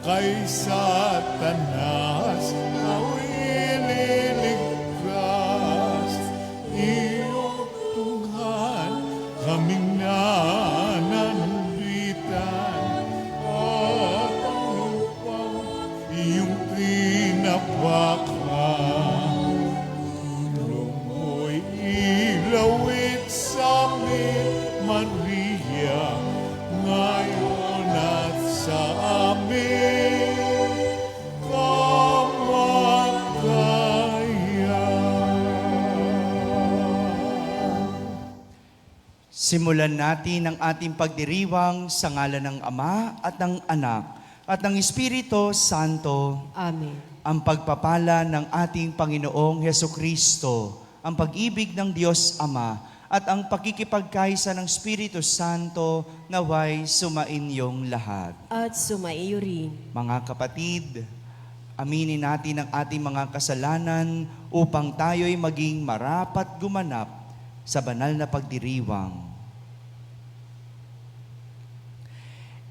kay Satanas awililigtas. Iyong tunghan kaming nananambitan, at ang lupang iyong tinapakan. Tulong mo'y ilawit sa amin, Maria, ngayon at sa amin kamatayan. Simulan natin ang ating pagdiriwang sa ngalan ng Ama at ng Anak at ng Espiritu Santo. Amen. Ang pagpapala ng ating Panginoong Hesukristo, ang pag-ibig ng Diyos Ama, at ang pakikipagkaisa ng Espiritu Santo naway sumainyong lahat. At sumaiyo rin. Mga kapatid, aminin natin ang ating mga kasalanan upang tayo'y maging marapat gumanap sa banal na pagdiriwang.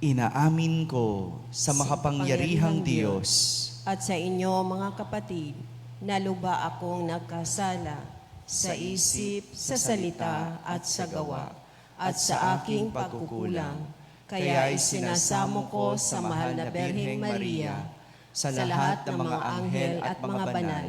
Inaamin ko sa makapangyarihang Diyos At sa inyo, mga kapatid, na luba akong nagkasala sa isip, sa salita, at sa gawa, at sa aking pagkukulang. Kaya isinasamo ko sa mahal na Birheng Maria, sa lahat ng mga anghel at mga banal,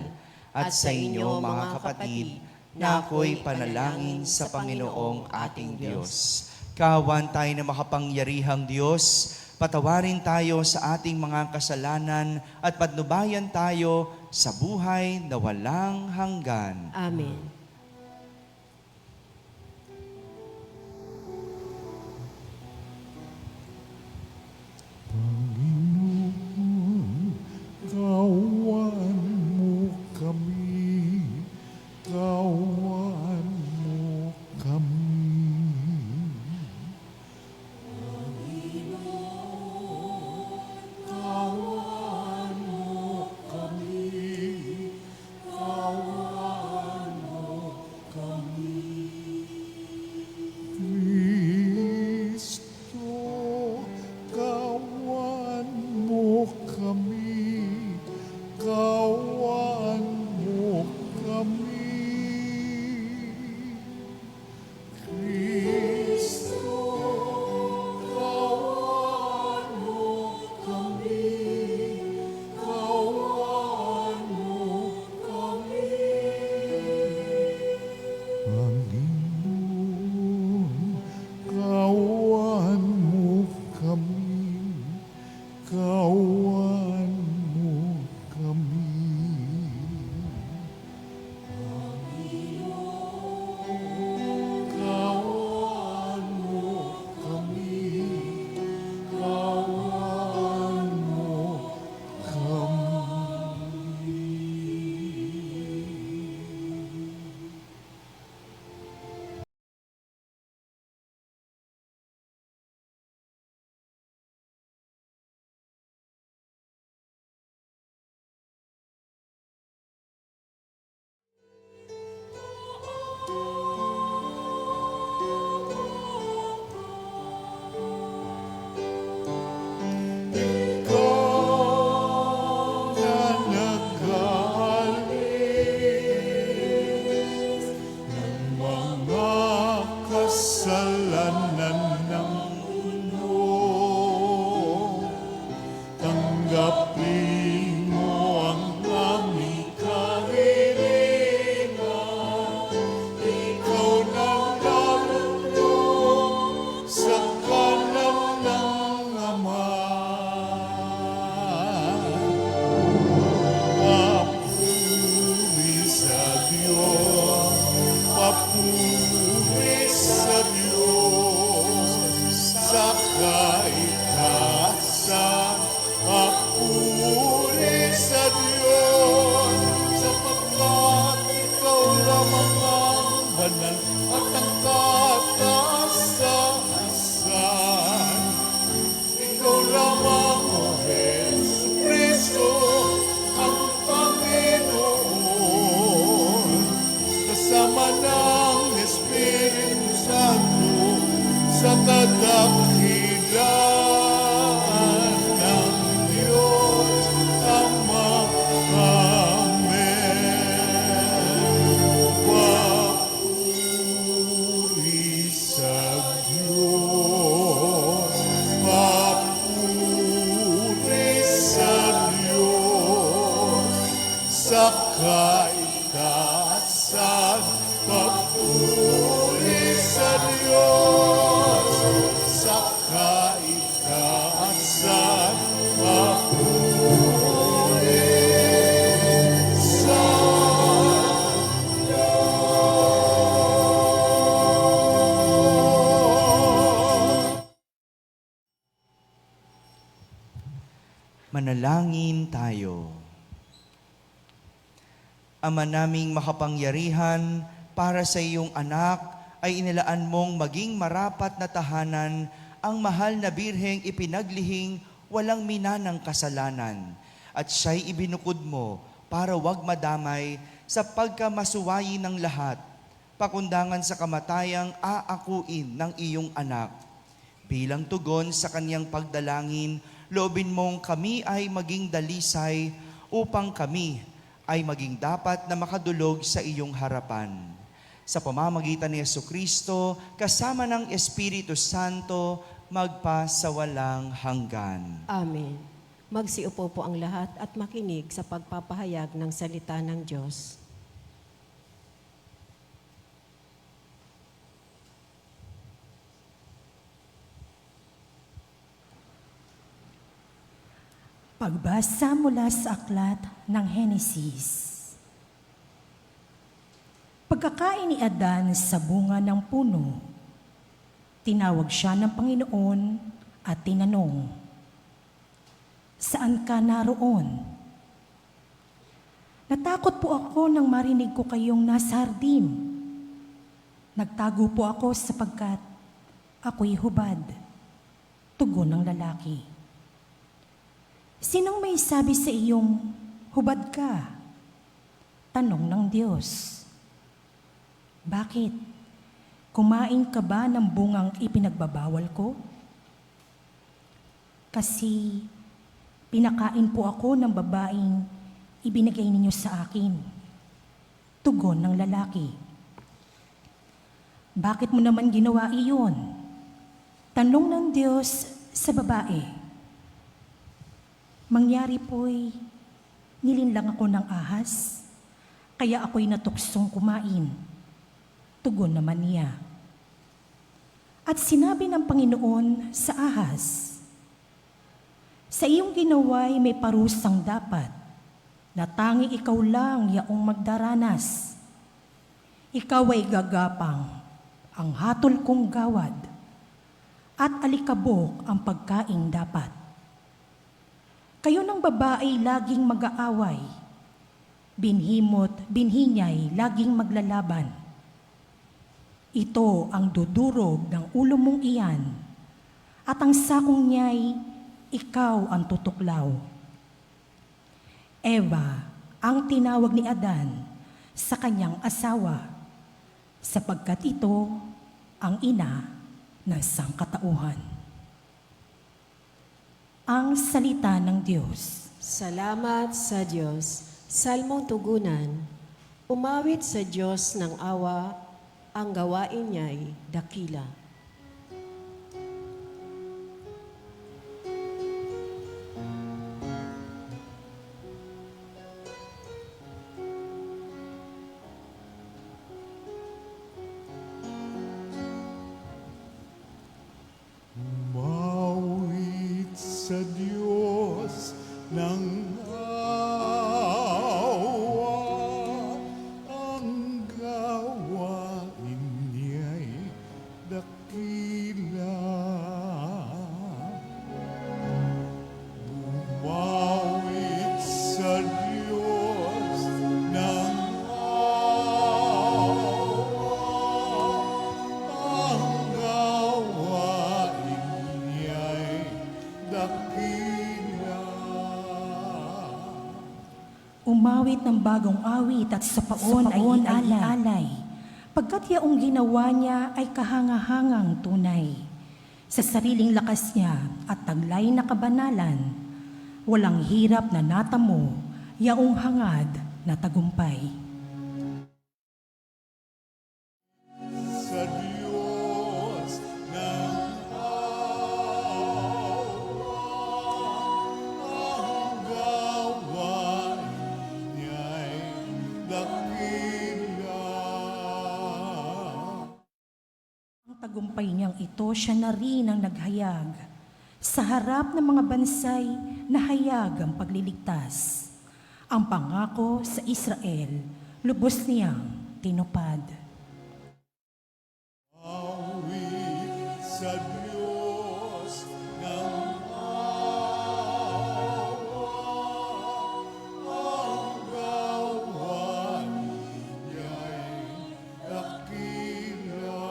at sa inyo, mga kapatid, na ako'y panalangin sa Panginoong ating Diyos. Kawan tayo na makapangyarihang Diyos, patawarin tayo sa ating mga kasalanan at patnubayan tayo sa buhay na walang hanggan. Amen. Panginoon, kawan mo kami, kawan mo kami. Kawan mo kami, kawan mo kaitaasan, papuri sa Diyos. Sa kaitaasan, papuri sa Manalangin tayo. Ama naming makapangyarihan, para sa iyong anak ay inilaan mong maging marapat na tahanan ang mahal na birheng ipinaglihing walang minanang kasalanan. At siya'y ibinukod mo para wag madamay sa pagkamasuwayi ng lahat, pakundangan sa kamatayang aakuin ng iyong anak. Bilang tugon sa kanyang pagdalangin, loobin mong kami ay maging dalisay upang kami ay maging dapat na makadulog sa iyong harapan. Sa pamamagitan ni Jesucristo, kasama ng Espiritu Santo, magpasawalang hanggan. Amen. Magsiupo po ang lahat at makinig sa pagpapahayag ng salita ng Diyos. Pagbasa mula sa aklat ng Henesis. Pagkakain ni Adan sa bunga ng puno, tinawag siya ng Panginoon at tinanong, "Saan ka naroon?" "Natakot po ako nang marinig ko kayong nasa hardin. Nagtago po ako sapagkat ako'y hubad," tugon ng lalaki. "Sinong may sabi sa iyong, hubad ka?" Tanong ng Diyos. "Bakit? Kumain ka ba ng bungang ipinagbabawal ko?" "Kasi pinakain po ako ng babaeng ibinigay ninyo sa akin," tugon ng lalaki. "Bakit mo naman ginawa iyon?" Tanong ng Diyos sa babae. "Mangyari po'y nilinlang ako ng ahas, kaya ako'y natuksong kumain," tugon naman niya. At sinabi ng Panginoon sa ahas, "Sa iyong ginawa'y may parusang dapat, na tanging ikaw lang yaong magdaranas. Ikaw ay gagapang, ang hatol kong gawad, at alikabok ang pagkaing dapat. Kayo ng babae laging mag-aaway, binhimo't binhinya'y laging maglalaban. Ito ang dudurog ng ulo mong iyan, at ang sakong niya'y ikaw ang tutuklaw." Eva ang tinawag ni Adan sa kanyang asawa, sapagkat ito ang ina ng sangkatauhan. Ang salita ng Diyos. Salamat sa Diyos. Salmong tugunan. Umawit sa Diyos ng awa, ang gawain niya'y dakila. Umawit sa Diyos ng awa, ang gawain niya'y dakila. Umawit sa Diyos ng awa, ang gawain niya'y dakila. Umawit ng bagong awit at sa paon ay ialay, pagkat yaong ginawa niya ay kahangahangang tunay. Sa sariling lakas niya at taglay na kabanalan, walang hirap na natamo, yaong hangad na tagumpay. Sa Diyos ng awa, ang gawain niya'y tagumpay niyang ito, siya na rin ang naghayag. Sa harap ng mga bansay, nahayag ang pagliligtas. Ang pangako sa Israel, lubos niyang tinupad. Awit sa Diyos ng awa, ang gawain niya'y dakila.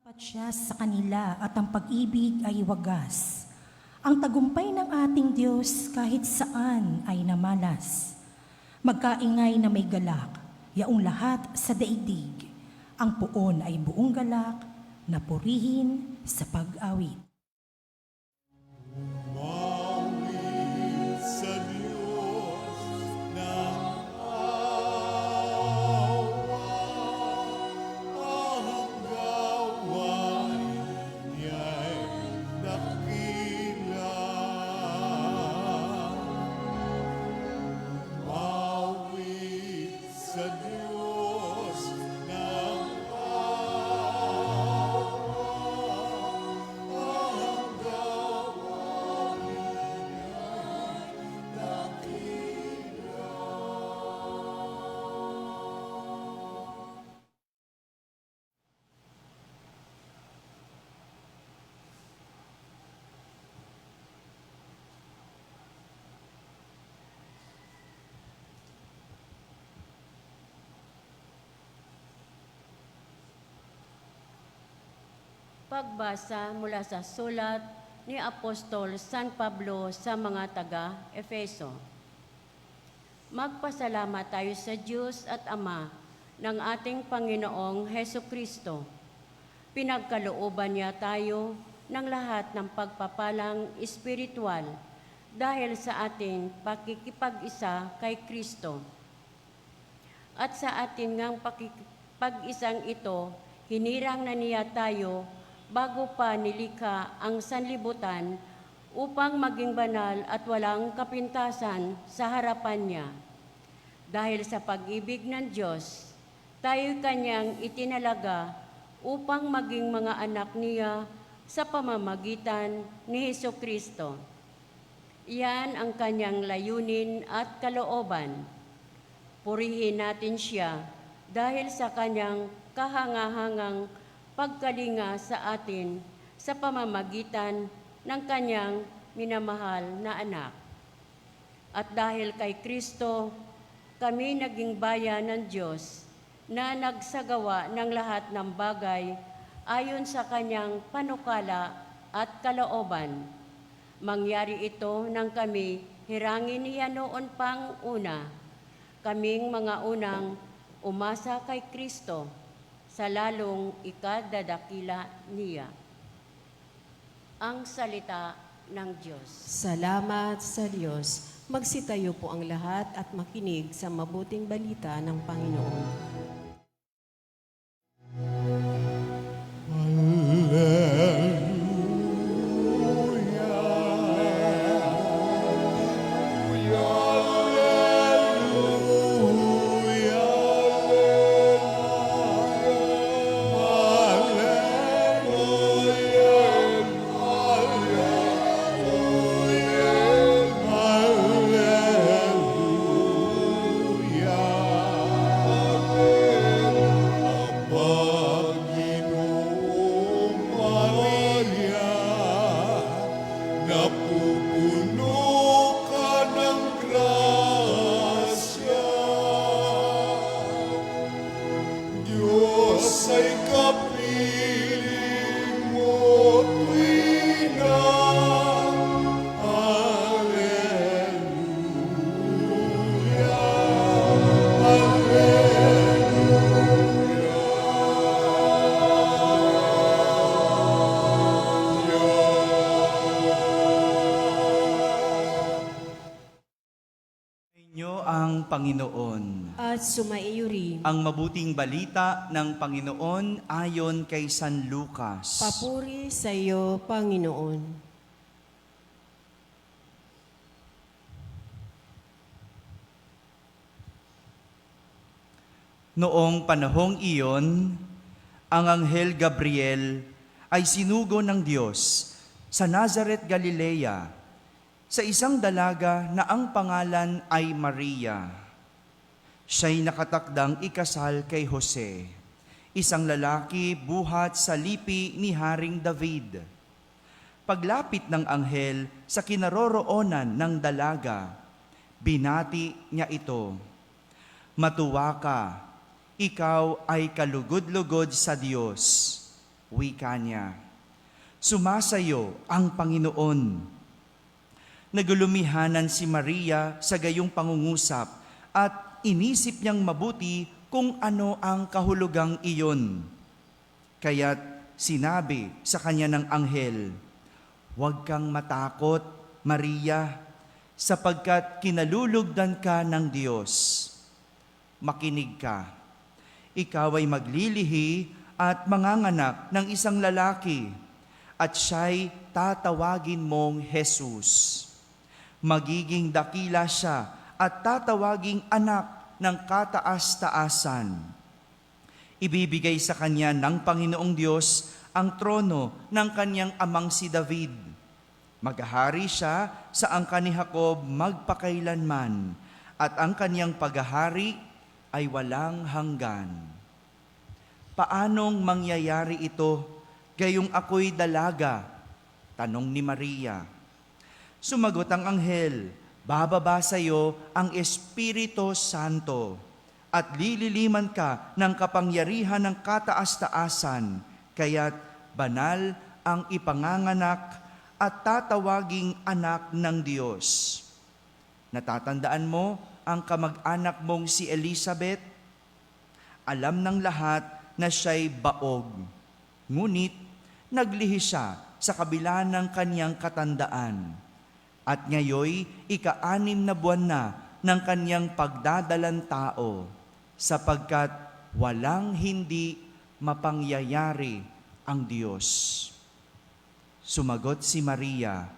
Tapat siya sa kanila at ang pag-ibig ay wagas. Ang tagumpay ng ating Diyos kahit saan ay namalas. Magkaingay na may galak, yaong lahat sa daigdig. Ang puon ay buong galak, na purihin sa pag-awit. Awit sa Diyos ng awa, ang gawain niya'y dakila. Awit sa Diyos ng awa, ang gawain niya'y dakila. Pagbasa mula sa sulat ni Apostol San Pablo sa mga taga-Efeso. Magpasalamat tayo sa Diyos at Ama ng ating Panginoong Heso Kristo. Pinagkalooban niya tayo ng lahat ng pagpapalang espiritual dahil sa ating pakikipag-isa kay Kristo. At sa ating ngang pakikipag-isang ito, hinirang na niya tayo bago pa nilikha ang sanlibutan upang maging banal at walang kapintasan sa harapan niya. Dahil sa pag-ibig ng Diyos, tayo kanyang itinalaga upang maging mga anak niya sa pamamagitan ni Heso Kristo. Iyan ang kanyang layunin at kalooban. Purihin natin siya dahil sa kanyang kahangahangang pagkalinga sa atin sa pamamagitan ng kanyang minamahal na anak. At dahil kay Kristo, kami naging bayan ng Diyos na nagsagawa ng lahat ng bagay ayon sa kanyang panukala at kalooban. Mangyari ito nang kami hirangin niya noon pang una, kaming mga unang umasa kay Kristo sa lalong ikadadakila niya. Ang salita ng Diyos. Salamat sa Diyos. Magsitayo po ang lahat at makinig sa mabuting balita ng Panginoon. Napupuno ka ng grasya, Diyos ay kapiling mo tuwina. Alleluia, Inyo ang Panginoon. At sumaiyo rin. Ang mabuting balita ng Panginoon ayon kay San Lucas. Papuri sa iyo, Panginoon. Noong panahong iyon, ang Anghel Gabriel ay sinugo ng Diyos sa Nazareth, Galilea, sa isang dalaga na ang pangalan ay Maria. Siya'y nakatakdang ikasal kay Jose, isang lalaki buhat sa lipi ni Haring David. Paglapit ng anghel sa kinaroroonan ng dalaga, binati niya ito, "Matuwa ka, ikaw ay kalugod-lugod sa Diyos." Wika niya, "Sumasayo ang Panginoon." Nagulumihanan si Maria sa gayong pangungusap at inisip niyang mabuti kung ano ang kahulugang iyon. Kaya't sinabi sa kanya ng anghel, "Huwag kang matakot, Maria, sapagkat kinalulugdan ka ng Diyos. Makinig ka, ikaw ay maglilihi at manganganak ng isang lalaki, at siya'y tatawagin mong Jesus. Magiging dakila siya at tatawaging anak ng kataas-taasan. Ibibigay sa kanya ng Panginoong Diyos ang trono ng kanyang amang si David. Maghahari siya sa angkan ni Jacob magpakailanman, at ang kanyang paghahari ay walang hanggan." "Paanong mangyayari ito, gayong ako'y dalaga?" tanong ni Maria. Sumagot ang anghel, "Bababa sa iyo ang Espiritu Santo, at lililiman ka ng kapangyarihan ng kataas-taasan, kaya't banal ang ipanganganak at tatawaging anak ng Diyos. Natatandaan mo ang kamag-anak mong si Elizabeth? Alam ng lahat na siya'y baog, ngunit naglihi siya sa kabila ng kanyang katandaan. At ngayoy, ika-6 na buwan na ng kanyang pagdadalang tao, sapagkat walang hindi mapangyayari ang Diyos." Sumagot si Maria,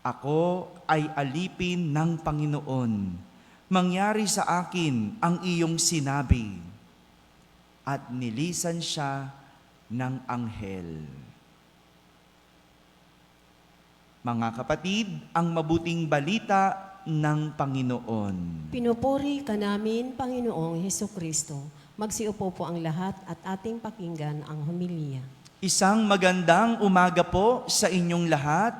"Ako ay alipin ng Panginoon. Mangyari sa akin ang iyong sinabi." At nilisan siya ng anghel. Mga kapatid, ang mabuting balita ng Panginoon. Pinupuri ka namin, Panginoong Hesukristo. Magsiupo po ang lahat at ating pakinggan ang homilya. Isang magandang umaga po sa inyong lahat.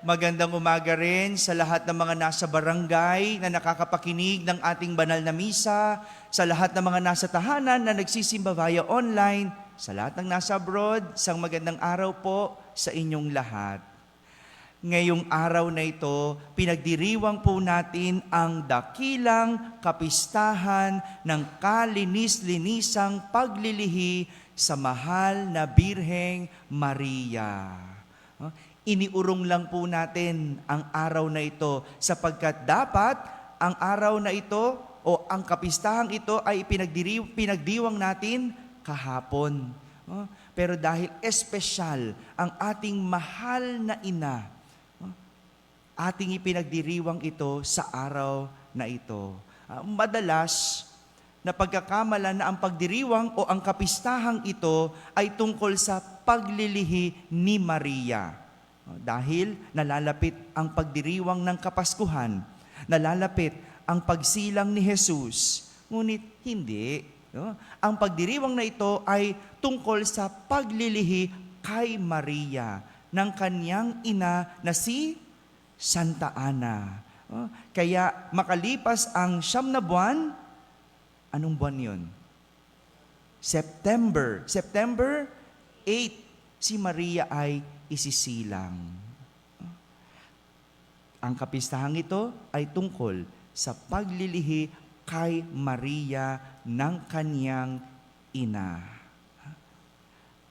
Magandang umaga rin sa lahat ng mga nasa barangay na nakakapakinig ng ating banal na misa, sa lahat ng mga nasa tahanan na nagsisimba via online, sa lahat ng nasa abroad, isang magandang araw po sa inyong lahat. Ngayong araw na ito, pinagdiriwang po natin ang dakilang kapistahan ng kalinis-linisang paglilihi sa mahal na Birheng Maria. Iniurong lang po natin ang araw na ito sapagkat dapat ang araw na ito o ang kapistahang ito ay pinagdiwang natin kahapon. Pero dahil espesyal ang ating mahal na ina, ating ipinagdiriwang ito sa araw na ito. Madalas, napagkakamala na ang pagdiriwang o ang kapistahang ito ay tungkol sa paglilihi ni Maria. Dahil nalalapit ang pagdiriwang ng Kapaskuhan, nalalapit ang pagsilang ni Jesus. Ngunit hindi. Ang pagdiriwang na ito ay tungkol sa paglilihi kay Maria ng kanyang ina na si Santa Ana. Kaya makalipas ang 9 na buwan, anong buwan yun? September 8, si Maria ay isisilang. Ang kapistahang ito ay tungkol sa paglilihi kay Maria ng kanyang ina.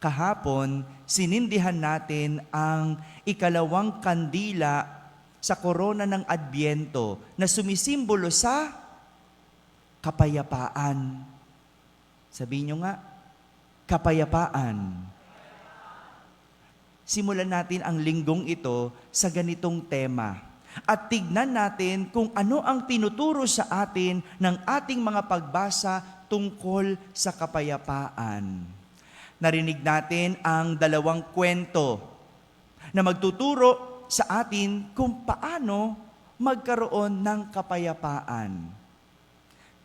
Kahapon, sinindihan natin ang ikalawang kandila sa korona ng Adbyento na sumisimbolo sa kapayapaan. Sabihin nyo nga, kapayapaan. Simulan natin ang linggong ito sa ganitong tema. at tignan natin kung ano ang tinuturo sa atin ng ating mga pagbasa tungkol sa kapayapaan. Narinig natin ang dalawang kwento na magtuturo sa atin kung paano magkaroon ng kapayapaan.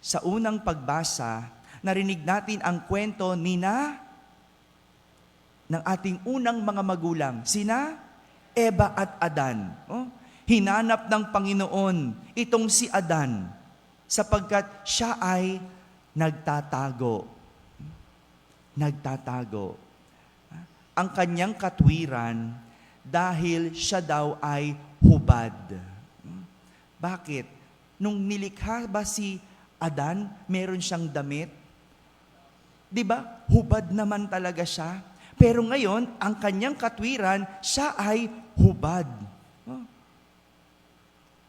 Sa unang pagbasa, narinig natin ang kwento ng ating unang mga magulang, sina Eva at Adan. Hinanap ng Panginoon itong si Adan sapagkat siya ay nagtatago. Nagtatago. Ang kanyang katwiran dahil siya daw ay hubad. Bakit? Nung nilikha ba si Adan, meron siyang damit? Di ba? Hubad naman talaga siya. Pero ngayon, ang kanyang katwiran, siya ay hubad.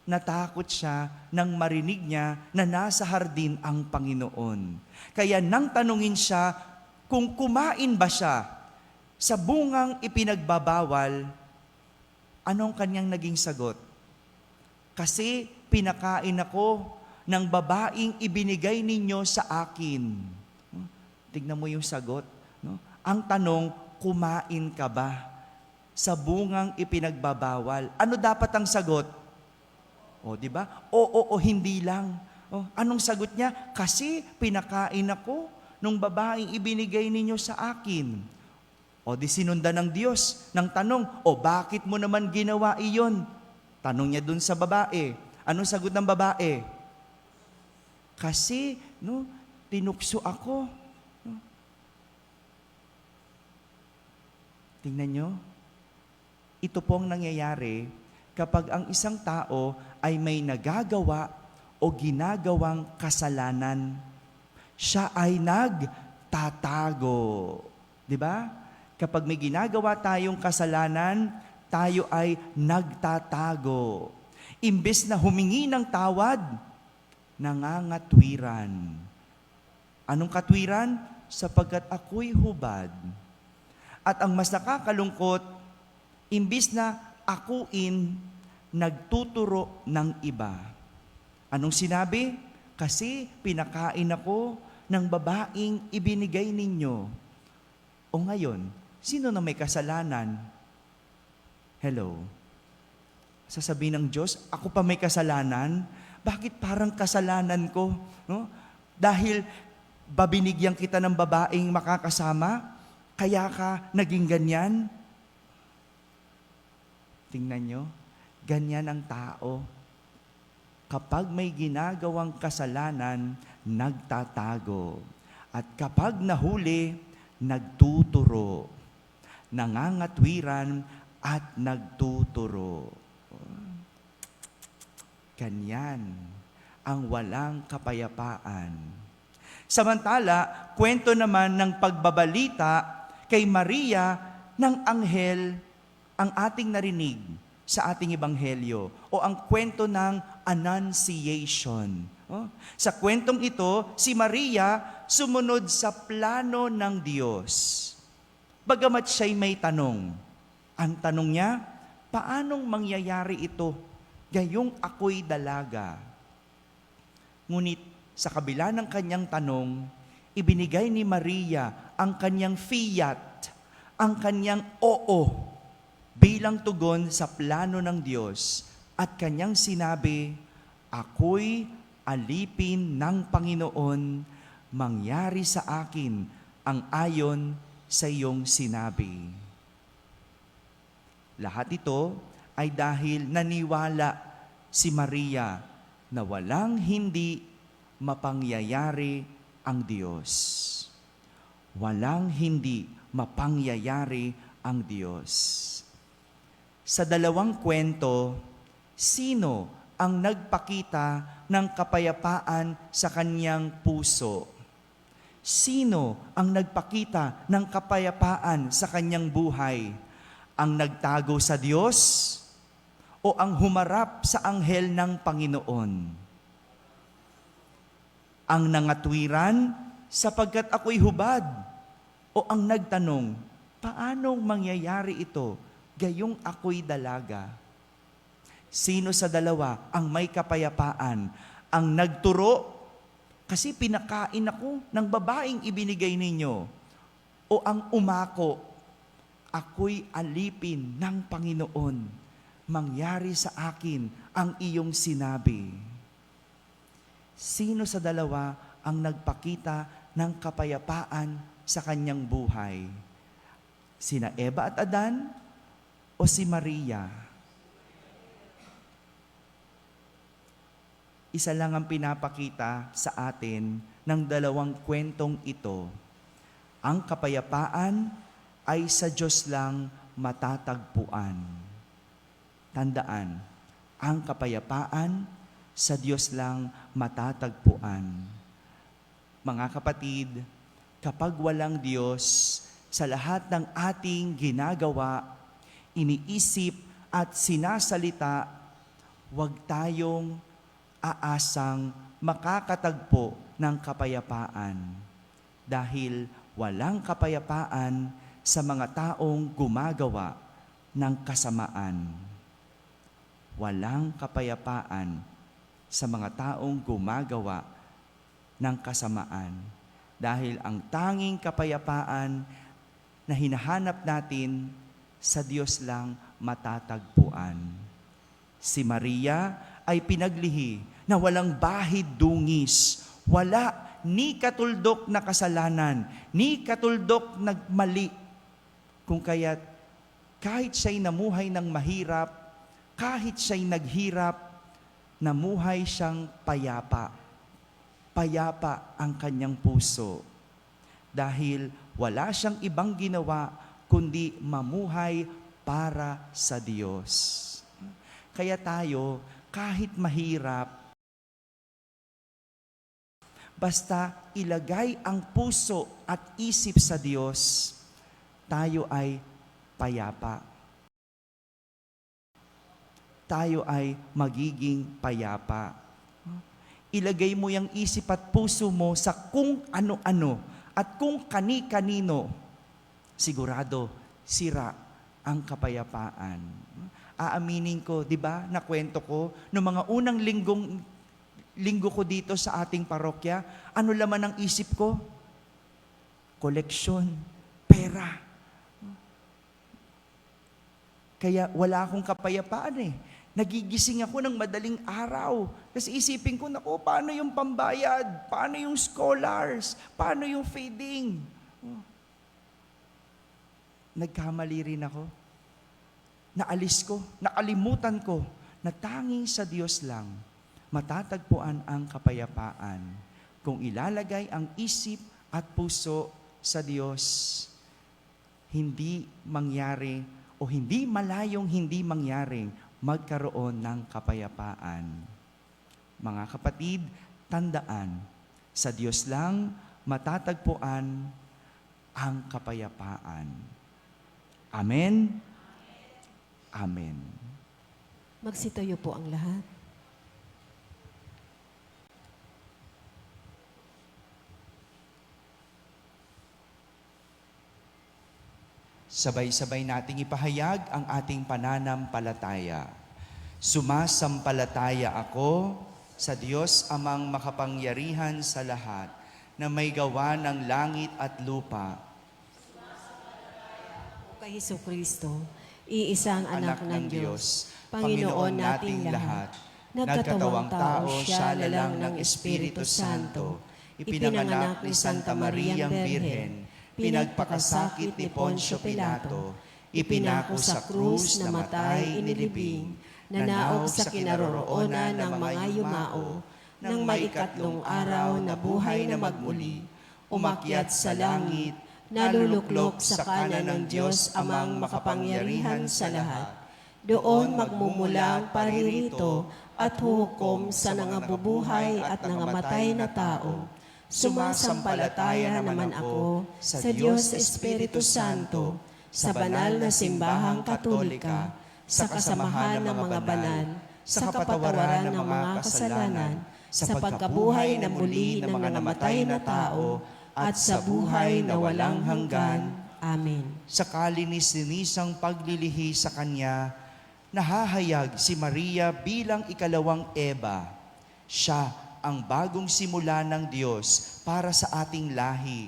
Natakot siya nang marinig niya na nasa hardin ang Panginoon. Kaya nang tanungin siya kung kumain ba siya sa bungang ipinagbabawal, anong kanyang naging sagot? Kasi pinakain ako ng babaeng ibinigay ninyo sa akin. Tignan mo yung sagot. No? Ang tanong, kumain ka ba sa bungang ipinagbabawal? Ano dapat ang sagot? Di ba? Oo o hindi lang. Anong sagot niya? Kasi pinakain ako nung babaeng ibinigay ninyo sa akin. Di sinundan ng Diyos ng tanong, bakit mo naman ginawa iyon? Tanong niya dun sa babae. Anong sagot ng babae? Kasi, tinukso ako. Tingnan nyo, ito pong nangyayari kapag ang isang tao ay may nagagawa o ginagawang kasalanan. Siya ay nagtatago. Di ba? Kapag may ginagawa tayong kasalanan, tayo ay nagtatago. Imbes na humingi ng tawad, nangangatwiran. Anong katwiran? Sapagkat ako'y hubad. At ang mas nakakalungkot, imbis na akuin, nagtuturo ng iba. Anong sinabi? Kasi pinakain ako ng babaeng ibinigay ninyo. O ngayon, sino na may kasalanan? Hello? Sasabihin ng Diyos, ako pa may kasalanan? Bakit parang kasalanan ko? No? Dahil babinigyan kita ng babaeng makakasama? Kaya ka naging ganyan? Tingnan nyo, ganyan ang tao. Kapag may ginagawang kasalanan, nagtatago. At kapag nahuli, nagtuturo. Nangangatwiran at nagtuturo. Ganyan ang walang kapayapaan. Samantala, kwento naman ng pagbabalita kay Maria ng anghel ang ating narinig sa ating ebanghelyo o ang kwento ng Annunciation. Sa kwentong ito, si Maria sumunod sa plano ng Diyos. Bagamat siya'y may tanong. Ang tanong niya, paanong mangyayari ito gayong ako'y dalaga? Ngunit sa kabila ng kanyang tanong, ibinigay ni Maria ang kanyang fiat, ang kanyang oo, bilang tugon sa plano ng Diyos. At kanyang sinabi, ako'y alipin ng Panginoon, mangyari sa akin ang ayon sa iyong sinabi. Lahat ito ay dahil naniwala si Maria na walang hindi mapangyayari ang Diyos. Walang hindi mapangyayari ang Diyos. Sa dalawang kwento, sino ang nagpakita ng kapayapaan sa kanyang puso? Sino ang nagpakita ng kapayapaan sa kanyang buhay? Ang nagtago sa Diyos o ang humarap sa anghel ng Panginoon? Ang nangatwiran, sapagkat ako'y hubad, o ang nagtanong, paanong mangyayari ito, gayong ako'y dalaga? Sino sa dalawa ang may kapayapaan? Ang nagturo? Kasi pinakain ako ng babaeng ibinigay ninyo. O ang umako? Ako'y alipin ng Panginoon. Mangyari sa akin ang iyong sinabi. Sino sa dalawa ang nagpakita ng kapayapaan sa kanyang buhay? Sina Eva at Adan o si Maria? Isa lang ang pinapakita sa atin ng dalawang kwentong ito. Ang kapayapaan ay sa Diyos lang matatagpuan. Tandaan, ang kapayapaan sa Diyos lang matatagpuan. Mga kapatid, kapag walang Diyos, sa lahat ng ating ginagawa, iniisip at sinasalita, huwag tayong aasang makakatagpo ng kapayapaan. Dahil walang kapayapaan sa mga taong gumagawa ng kasamaan. Walang kapayapaan sa mga taong gumagawa ng kasamaan. Dahil ang tanging kapayapaan na hinahanap natin sa Diyos lang matatagpuan. Si Maria ay pinaglihi na walang bahid dungis, wala ni katuldok na kasalanan, ni katuldok nagmali. Kung kaya't kahit siya'y namuhay ng mahirap, kahit siya'y naghirap, namuhay siyang payapa. Payapa ang kanyang puso. Dahil wala siyang ibang ginawa kundi mamuhay para sa Diyos. Kaya tayo, kahit mahirap, basta ilagay ang puso at isip sa Diyos, tayo ay payapa. Tayo ay magiging payapa. Ilagay mo yung isip at puso mo sa kung ano-ano at kung kani-kanino, sigurado, sira ang kapayapaan. Aaminin ko, di ba, nakwento ko, noong mga unang linggo ko dito sa ating parokya, ano laman ang isip ko? Koleksyon, pera. Kaya wala akong kapayapaan eh. Nagigising ako ng madaling araw. Kasi isipin ko, naku, paano yung pambayad? Paano yung scholars? Paano yung feeding? Nagkamali rin ako. Naalis ko, nakalimutan ko na tanging sa Diyos lang matatagpuan ang kapayapaan. Kung ilalagay ang isip at puso sa Diyos, hindi mangyari o hindi malayong hindi mangyaring magkaroon ng kapayapaan. Mga kapatid, tandaan, sa Diyos lang matatagpuan ang kapayapaan. Amen? Amen. Magsitayo po ang lahat. Sabay-sabay nating ipahayag ang ating pananampalataya. Sumasampalataya ako sa Diyos amang makapangyarihan sa lahat, na may gawa ng langit at lupa. Kay Jesucristo, iisang anak ng Diyos, Panginoon nating lahat, nagkatawang tao siya lalang ng Espiritu Santo, ipinanganak ni Santa Mariang Birhen, pinagpakasakit ni Poncio Pilato, ipinako sa krus, namatay, inilibing, nanaog sa kinaroroonan ng mga yumao, nang maikatlong araw na buhay na magmuli, umakyat sa langit, naluluklok sa kanan ng Diyos amang makapangyarihan sa lahat. Doon magmumulang paririto at huhukom sa nangabubuhay at nangamatay na tao. Sumasampalataya naman ako sa Diyos Espiritu Santo, sa banal na simbahang katolika, sa kasamahan ng mga banal, sa kapatawaran ng mga kasalanan, sa pagkabuhay na muli ng mga namatay na tao, at sa buhay na walang hanggan. Amen. Sa kalinis-linisang paglilihi sa Kanya, nahahayag si Maria bilang ikalawang Eva. Siya ang bagong simula ng Diyos para sa ating lahi.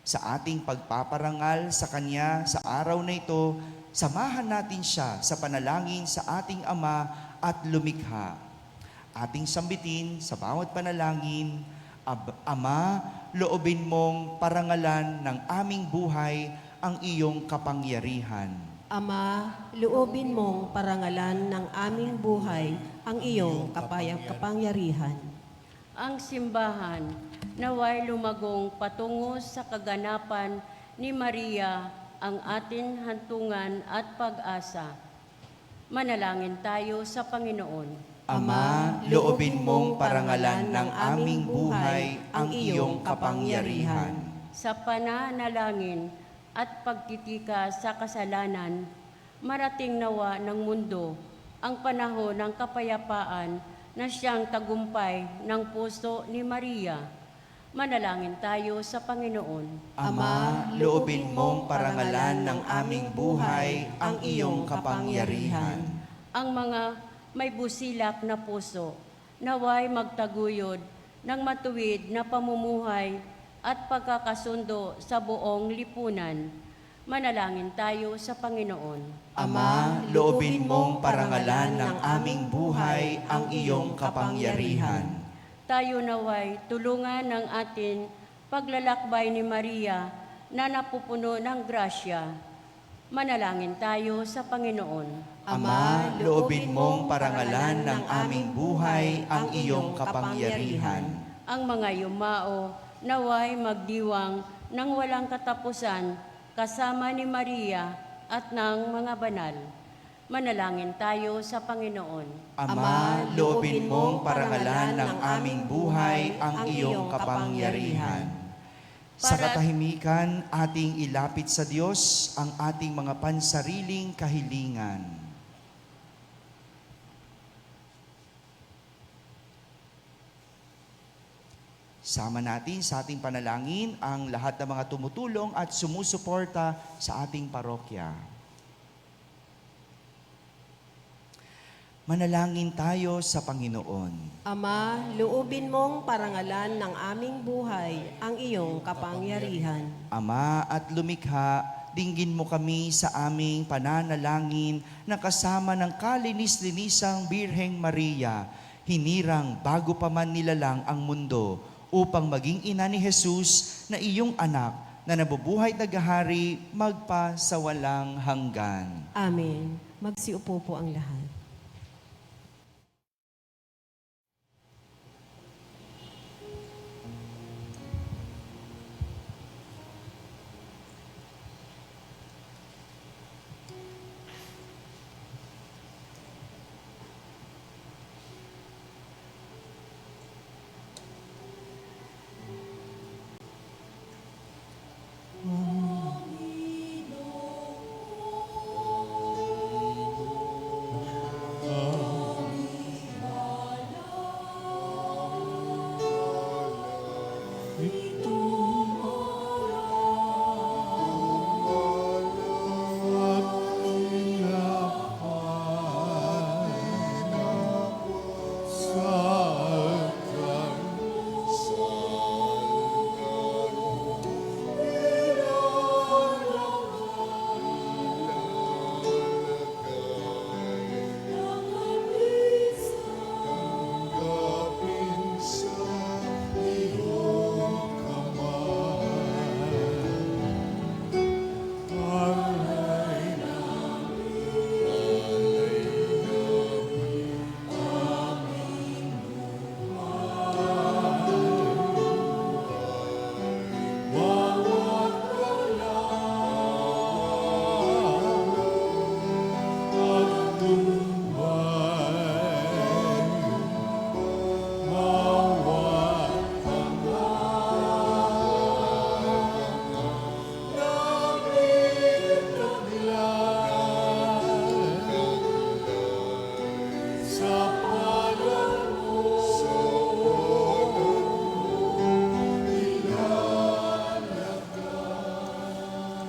Sa ating pagpaparangal sa Kanya sa araw na ito, samahan natin siya sa panalangin sa ating Ama at lumikha. Ating sambitin sa bawat panalangin, Ama, loobin mong parangalan ng aming buhay ang iyong kapangyarihan. Ama, loobin mong parangalan ng aming buhay ang iyong kapangyarihan. Ang simbahan naway lumagong patungo sa kaganapan ni Maria ang ating hantungan at pag-asa. Manalangin tayo sa Panginoon. Ama, loobin mong parangalan ng aming buhay ang iyong kapangyarihan. Sa pananalangin at pagtitika sa kasalanan, marating nawa ng mundo ang panahon ng kapayapaan na siyang tagumpay ng puso ni Maria. Manalangin tayo sa Panginoon. Ama, loobin mong parangalan ng aming buhay ang iyong kapangyarihan. Ang mga may busilak na puso, naway magtaguyod ng matuwid na pamumuhay at pagkakasundo sa buong lipunan. Manalangin tayo sa Panginoon. Ama, loobin mong parangalan ng aming buhay ang iyong kapangyarihan. Tayo naway tulungan ng atin paglalakbay ni Maria na napupuno ng grasya. Manalangin tayo sa Panginoon. Ama, loobin mong parangalan ng aming buhay ang iyong kapangyarihan. Ang mga yumao naway magdiwang ng walang katapusan kasama ni Maria at ng mga banal. Manalangin tayo sa Panginoon. Ama, loobin mong parangalan ng aming buhay ang iyong kapangyarihan. Sa katahimikan, ating ilapit sa Diyos ang ating mga pansariling kahilingan. Sama natin sa ating panalangin ang lahat ng mga tumutulong at sumusuporta sa ating parokya. Manalangin tayo sa Panginoon. Ama, loobin mong parangalan ng aming buhay ang iyong kapangyarihan. Ama at lumikha, dinggin mo kami sa aming pananalangin na kasama ng kalinis-linisang Birheng Maria, hinirang bago pa man nilalang ang mundo, upang maging ina ni Jesus na iyong anak na nabubuhay at naghahari magpa sa walang hanggan. Amen. Magsiupo po ang lahat.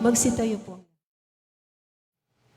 Magsitayo po.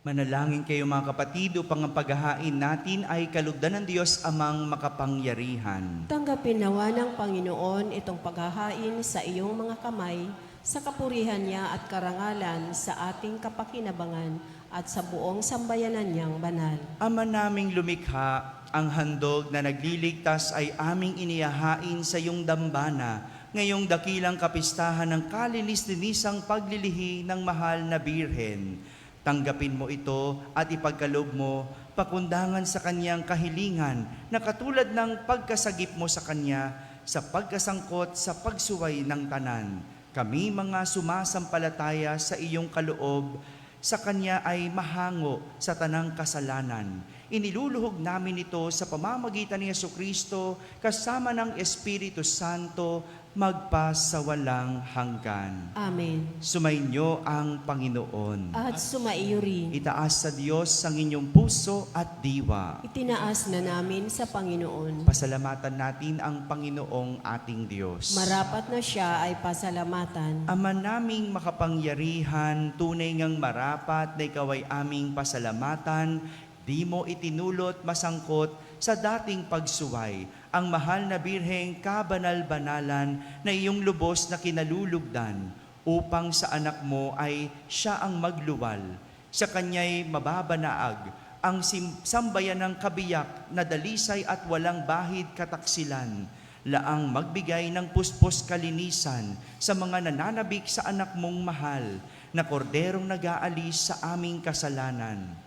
Manalangin kayo mga kapatid upang ang paghahain natin ay kalugdan ng Diyos amang makapangyarihan. Tanggapin nawa ng Panginoon itong paghahain sa iyong mga kamay, sa kapurihan niya at karangalan sa ating kapakinabangan at sa buong sambayanan niyang banal. Ama naming lumikha, ang handog na nagliligtas ay aming inihahain sa iyong dambana, ngayong dakilang kapistahan ng kalinis-linisang paglilihi ng mahal na Birhen. Tanggapin mo ito at ipagkaloob mo pakundangan sa kanyang kahilingan na katulad ng pagkasagip mo sa kanya sa pagkasangkot sa pagsuway ng tanan. Kami mga sumasampalataya sa iyong kaloob, sa kanya ay mahango sa tanang kasalanan. Iniluluhog namin ito sa pamamagitan ni Jesucristo kasama ng Espiritu Santo magpasawalang hanggan. Amen. Sumainyo ang Panginoon. At sumaiyo rin. Itaas sa Diyos ang inyong puso at diwa. Itinaas na namin sa Panginoon. Pasalamatan natin ang Panginoong ating Diyos. Marapat na siya ay pasalamatan. Ama naming makapangyarihan, tunay ngang marapat na ikaw ay aming pasalamatan, di mo itinulot masangkot sa dating pagsuway ang mahal na Birheng kabanal-banalan na iyong lubos na kinalulugdan upang sa anak mo ay siya ang magluwal. Sa kanya'y mababanaag ang sambayan ng kabiyak na dalisay at walang bahid kataksilan, laang magbigay ng puspos kalinisan sa mga nananabik sa anak mong mahal na korderong nag-aalis sa aming kasalanan.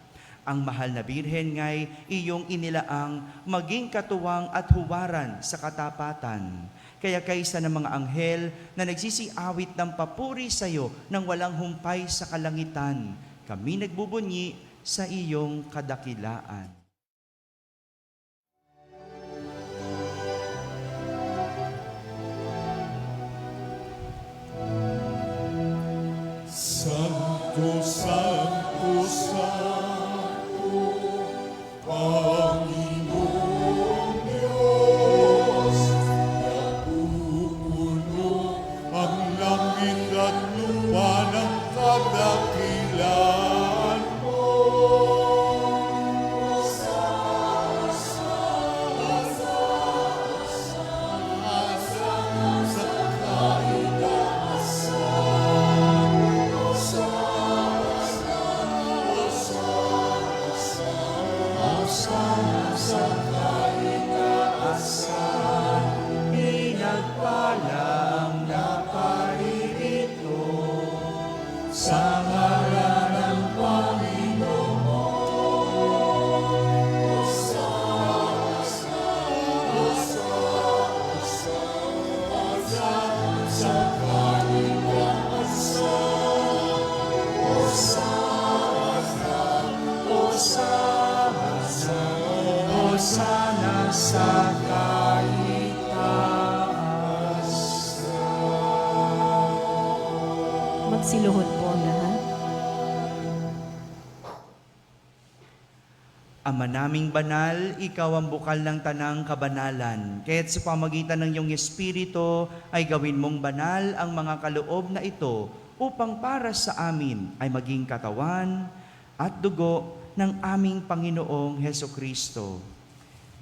Ang mahal na Birhen nga'y iyong inilaang maging katuwang at huwaran sa katapatan. Kaya kaysa ng mga anghel na nagsisiawit ng papuri sa iyo nang walang humpay sa kalangitan, kami nagbubunyi sa iyong kadakilaan. Santo, Santo, Santo, Panginoong Diyos, napupuno ang langit at lupa ng kadakilaan mo. Pinagpalang naparirito sa ngalan ng Hosana sa kaitaas. Magsiluhod po ang lahat. Ama naming banal, ikaw ang bukal ng tanang kabanalan. Kaya't sa pamagitan ng iyong Espiritu ay gawin mong banal ang mga kaloob na ito upang para sa amin ay maging katawan at dugo ng aming Panginoong Hesukristo.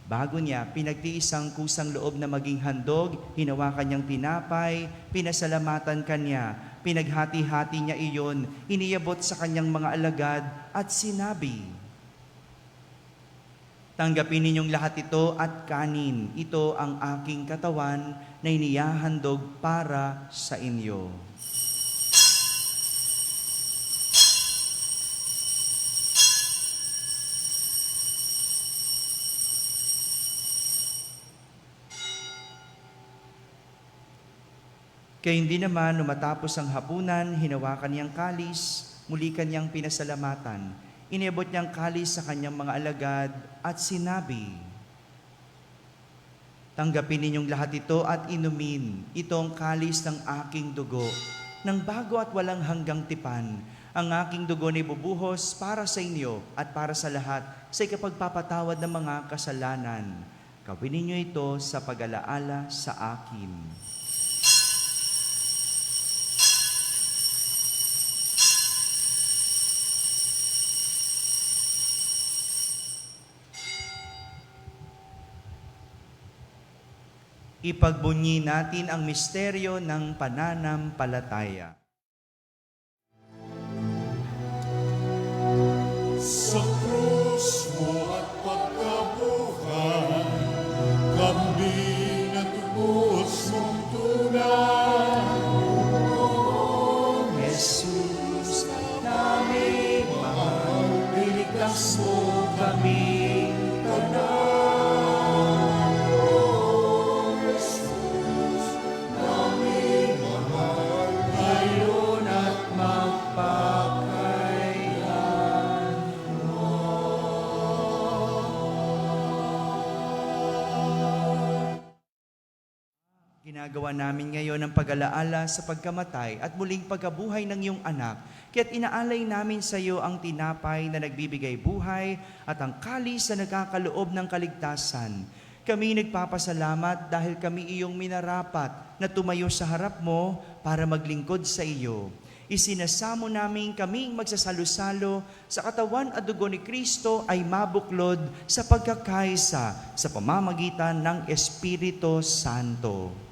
Bago niya, pinagtiis ang kusang loob na maging handog, hinawakan niyang tinapay, pinasalamatan kanya, pinaghati-hati niya iyon, iniabot sa kanyang mga alagad at sinabi, "Tanggapin ninyong lahat ito at kanin. Ito ang aking katawan na inihahandog para sa inyo." Kaya hindi naman matapos ang hapunan, hinawakan niyang kalis, muli kanyang pinasalamatan. Iniabot niyang kalis sa kanyang mga alagad at sinabi, "Tanggapin ninyong lahat ito at inumin. Ito ang kalis ng aking dugo, ng bago at walang hanggang tipan. Ang aking dugo na ibubuhos para sa inyo at para sa lahat sa ikapagpapatawad ng mga kasalanan. Gawin ninyo ito sa pag-alaala sa akin." Ipagbunyi natin ang misteryo ng pananampalataya. Sa krus mo at pagkabuhay, kami natubos mong tunay. Jesus, namin mahal, iligtas mo kami tanan. Jesus, namin mahal, ngayon at magpakailan. Ginagawa namin ngayon ang pag-alaala sa pagkamatay at muling pagkabuhay ng iyong anak, kaya't inaalay namin sa iyo ang tinapay na nagbibigay buhay at ang kalis na nagkakaloob ng kaligtasan. Kami nagpapasalamat dahil kami iyong minarapat na tumayo sa harap mo para maglingkod sa iyo. Isinasamo namin kaming magsasalo-salo sa katawan at dugo ni Kristo ay mabuklod sa pagkakaisa sa pamamagitan ng Espiritu Santo.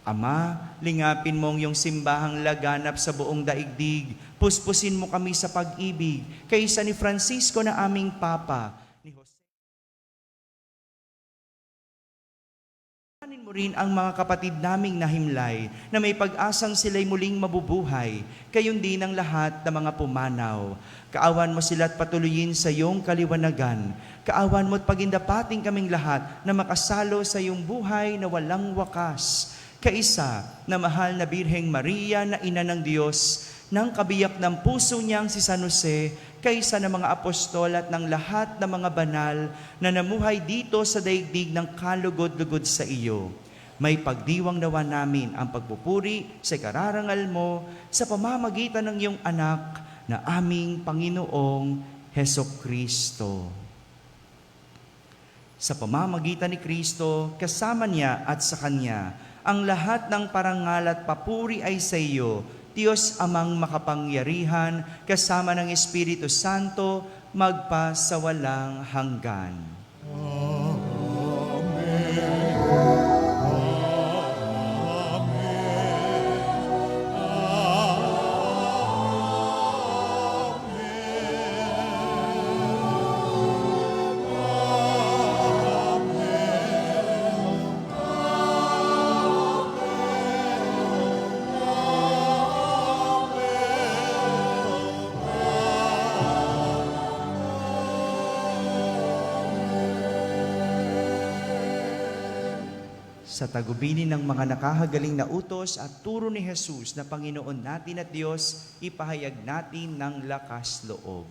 Ama, lingapin mong iyong simbahang laganap sa buong daigdig. Puspusin mo kami sa pag-ibig, kaysa ni Francisco na aming Papa, ni Jose. Mo rin ang mga kapatid naming nahimlay na may pag-asang sila'y muling mabubuhay, gayon din ang lahat ng mga pumanaw. Kaawan mo sila at patuloyin sa iyong kaliwanagan. Kaawan mo at pagindapating kaming lahat na makasalo sa iyong buhay na walang wakas. Kaisa na mahal na Birheng Maria na ina ng Diyos, ng kabiyak ng puso niyang si San Jose, kaysa ng mga apostol at ng lahat ng mga banal na namuhay dito sa daigdig ng kalugod-lugod sa iyo. May pagdiwang nawa namin ang pagpupuri sa kararangal mo sa pamamagitan ng iyong anak na aming Panginoong Hesukristo. Sa pamamagitan ni Kristo, kasama niya at sa Kanya, ang lahat ng parangal at papuri ay sa iyo, Diyos Amang makapangyarihan, kasama ng Espiritu Santo, magpa sa walang hanggan. Sa tagubinin ng mga nakahagaling na utos at turo ni Jesus na Panginoon natin at Diyos, ipahayag natin ng lakas loob.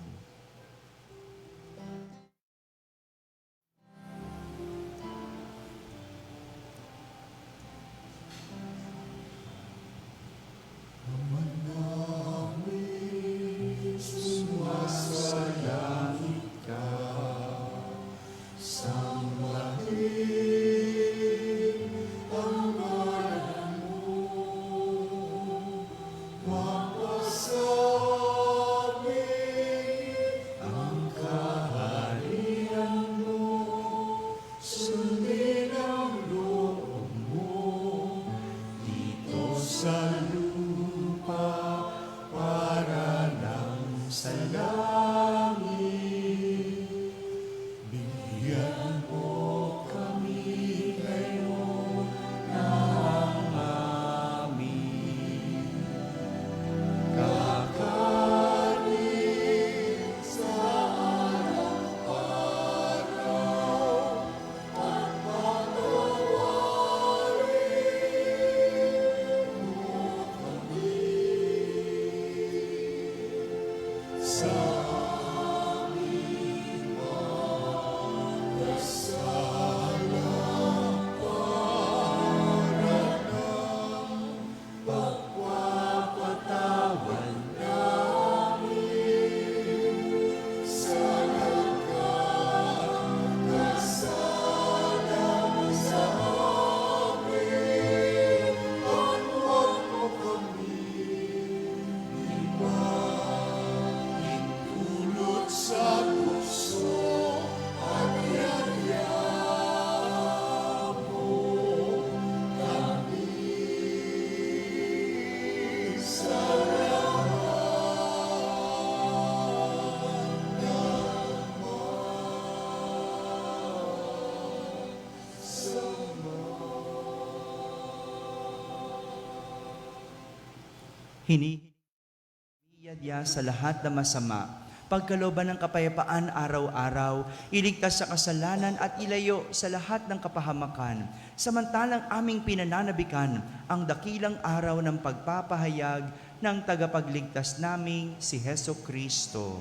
Hinihiyadya sa lahat na masama, pagkalooban ng kapayapaan araw-araw, iligtas sa kasalanan at ilayo sa lahat ng kapahamakan. Samantalang aming pinananabikan ang dakilang araw ng pagpapahayag ng tagapagligtas naming si Heso Kristo.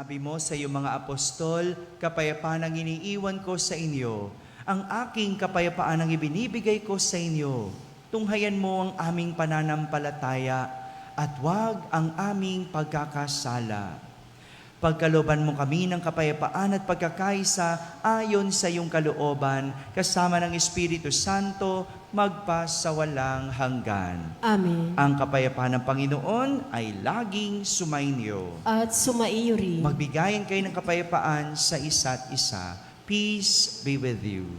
Sinabi mo sa iyong mga apostol, kapayapaan ang iniiwan ko sa inyo. Ang aking kapayapaan ang ibinibigay ko sa inyo. Tunghayan mo ang aming pananampalataya at huwag ang aming pagkakasala. Pagkalooban mo kami ng kapayapaan at pagkakaisa ayon sa iyong kalooban, kasama ng Espiritu Santo, magpa sa walang hanggan. Amen. Ang kapayapaan ng Panginoon ay laging sumainyo. At sumaiyo rin. Magbigayan kayo ng kapayapaan sa isa't isa. Peace be with you.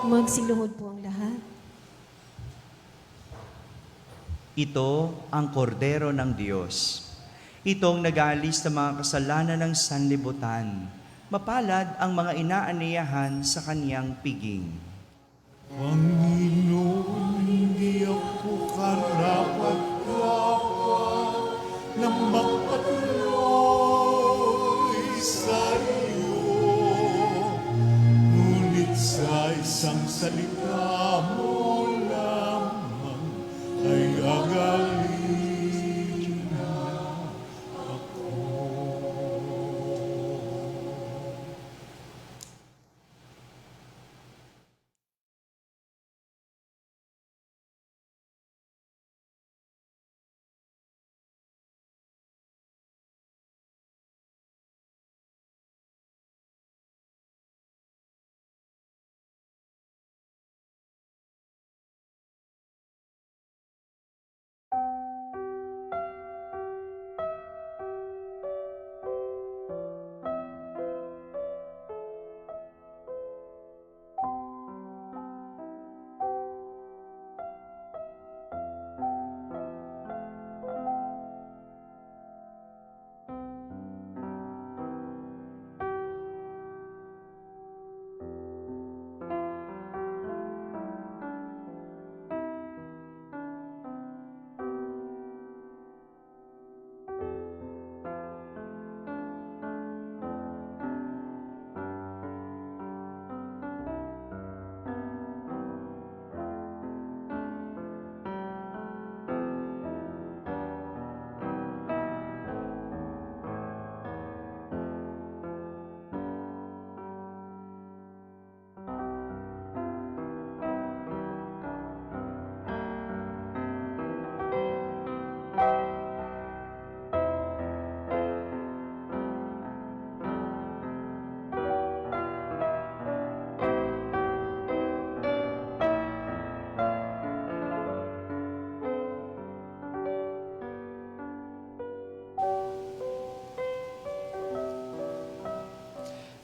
Magsiluhod po ang lahat. Ito ang kordero ng Diyos. Itong nag-aalis ng mga kasalanan ng sanlibutan. Mapalad ang mga inaaniyahan sa kaniyang piging. Panginoon, hindi ako karapat-dapat na magpatuloy sa iyo. Ngunit sa isang salita mo lamang ay agalin.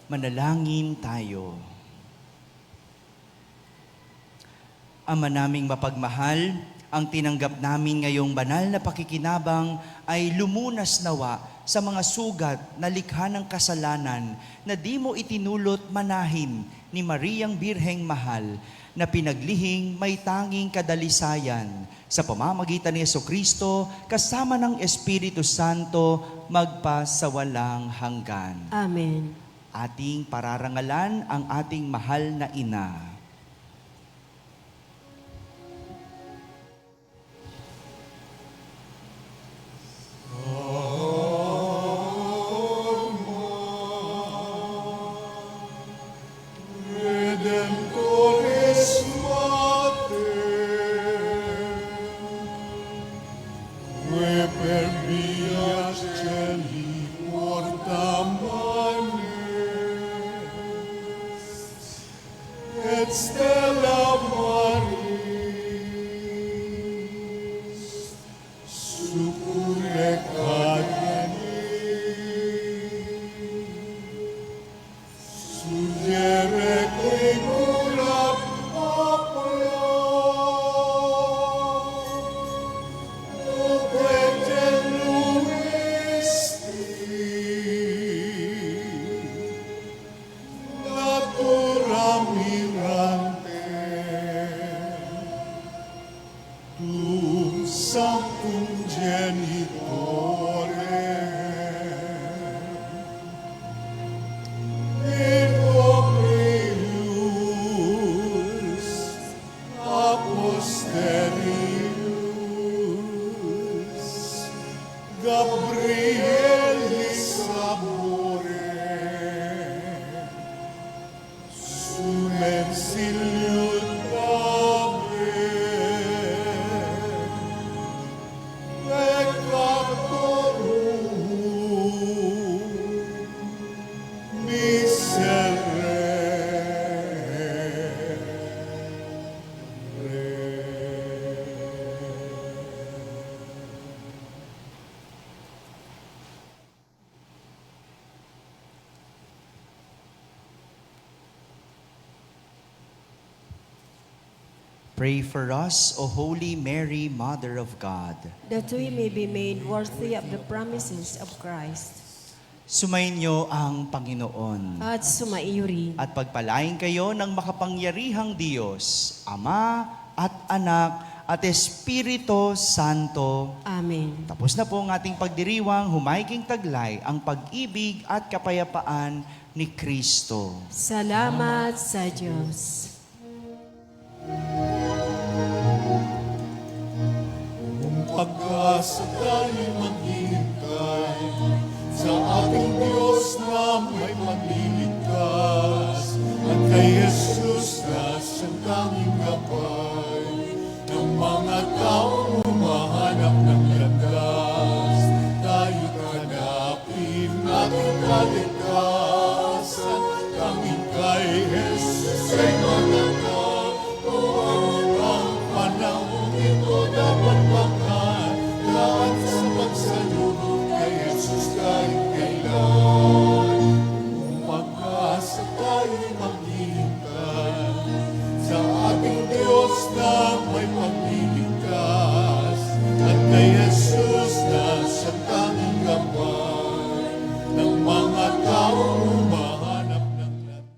Manalangin tayo. Ama naming mapagmahal, ang tinanggap namin ngayong banal na pakikinabang ay lumunas nawa sa mga sugat na likha ng kasalanan na di mo itinulot manahin ni Mariang Birheng Mahal na pinaglihing may tanging kadalisayan sa pamamagitan ni Jesucristo kasama ng Espiritu Santo magpasawalang hanggan. Amen. Ating pararangalan ang ating mahal na ina. Redemptoris Mater, que per vias celi porta manes, et stella Maris, succurre Sugere qui cura popolo, doque genuisti, natura mirante, tu sanctum genitore, Gabrielis amore, sumen siliut peccatorum Pray for us, O Holy Mary, Mother of God. That we may be made worthy of the promises of Christ. Sumainyo ang Panginoon. At sumaiyo rin. At pagpalain kayo ng makapangyarihang Diyos, Ama at Anak at Espiritu Santo. Amen. Tapos na po ang ating pagdiriwang, humayging taglay ang pag-ibig at kapayapaan ni Kristo. Salamat sa Diyos. Pagkasa tayo'y maghihintay sa ating Diyos na may magliligtas at kay Jesus na siyang tanging gabay ng mga taong humahanap ng landas. Tayo'y hanapin nating kaligtasan, tanging kay Jesus ay mananag. Ang panahon ito dapat lahat sa pagsalubong kay Jesus kahit kailan. Kung pagkasa tayo'y maghihintay sa ating Diyos na may pagliligtas at kay Jesus na siyang tanging gabay ng mga taong humahanap ng landas.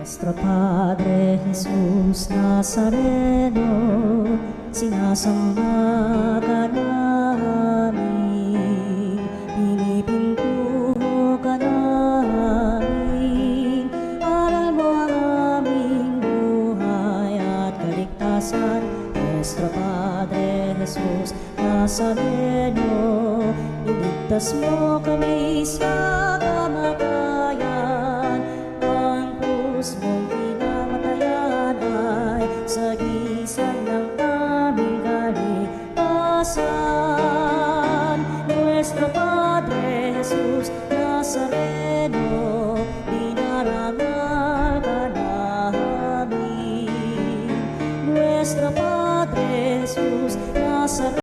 Nuestro Padre Jesús Nazareno, sinasamba ka namin, pinipintuho ka namin, aral mo ang aming buhay at kaligtasan. Nuestro Padre Jesús Nazareno, iligtas mo kami sa kamatayan. Ang krus mong pinamatayan ay sagisag ng aming kaligtasan. Nuestro Padre Jesus Nazareno, dinarangal ka namin. nuestro Padre Jesús, nasa